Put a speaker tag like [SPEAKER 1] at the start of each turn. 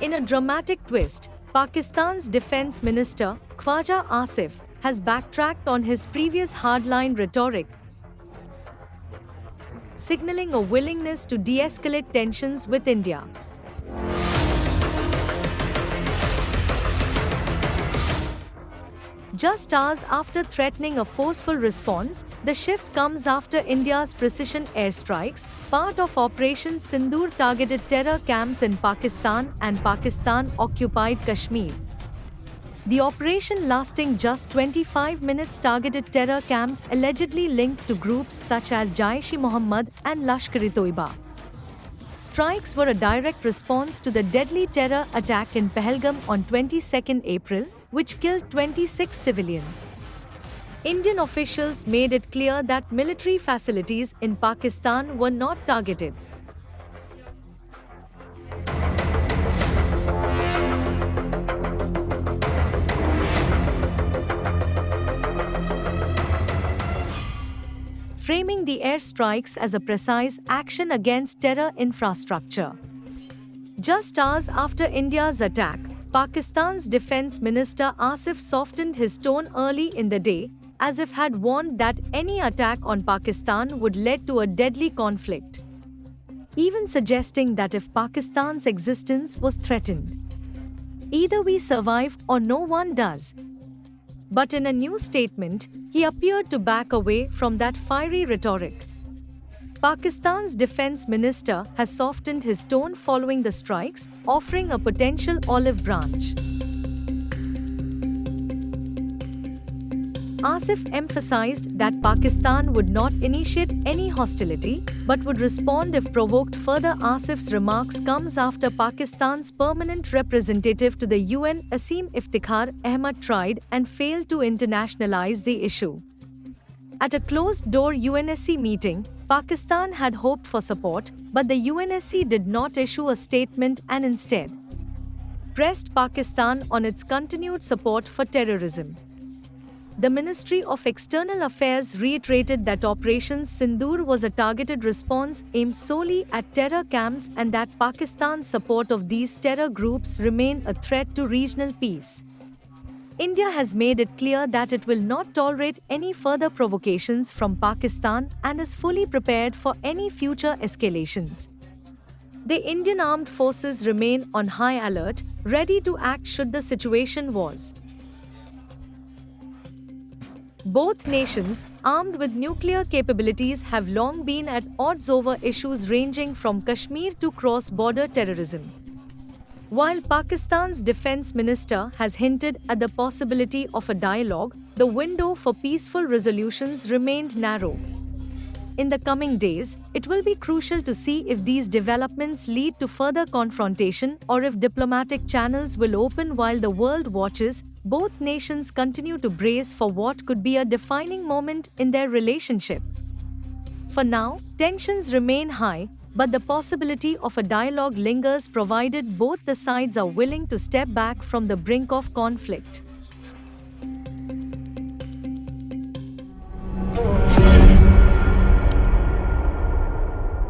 [SPEAKER 1] In a dramatic twist, Pakistan's Defence Minister, Khwaja Asif, has backtracked on his previous hardline rhetoric, signaling a willingness to de-escalate tensions with India. Just hours after threatening a forceful response, the shift comes after India's precision airstrikes, part of Operation Sindoor, targeted terror camps in Pakistan and Pakistan-occupied Kashmir. The operation, lasting just 25 minutes, targeted terror camps allegedly linked to groups such as Jaish-e-Mohammed and Lashkar-e-Toiba. Strikes were a direct response to the deadly terror attack in Pahalgam on 22 April, which killed 26 civilians. Indian officials made it clear that military facilities in Pakistan were not targeted. Framing the airstrikes as a precise action against terror infrastructure. Just hours after India's attack, Pakistan's Defence Minister Asif softened his tone early in the day, as if had warned that any attack on Pakistan would lead to a deadly conflict, even suggesting that if Pakistan's existence was threatened, either we survive or no one does. But in a new statement, he appeared to back away from that fiery rhetoric. Pakistan's defense minister has softened his tone following the strikes, offering a potential olive branch. Asif emphasized that Pakistan would not initiate any hostility, but would respond if provoked. Further, Asif's remarks comes after Pakistan's permanent representative to the UN, Asim Iftikhar Ahmad, tried and failed to internationalize the issue. At a closed-door UNSC meeting, Pakistan had hoped for support, but the UNSC did not issue a statement and instead pressed Pakistan on its continued support for terrorism. The Ministry of External Affairs reiterated that Operation Sindoor was a targeted response aimed solely at terror camps and that Pakistan's support of these terror groups remained a threat to regional peace. India has made it clear that it will not tolerate any further provocations from Pakistan and is fully prepared for any future escalations. The Indian armed forces remain on high alert, ready to act should the situation worsen. Both nations, armed with nuclear capabilities, have long been at odds over issues ranging from Kashmir to cross-border terrorism. While Pakistan's defense minister has hinted at the possibility of a dialogue, the window for peaceful resolutions remained narrow. In the coming days, it will be crucial to see if these developments lead to further confrontation or if diplomatic channels will open while the world watches. Both nations continue to brace for what could be a defining moment in their relationship. For now, tensions remain high, but the possibility of a dialogue lingers provided both the sides are willing to step back from the brink of conflict.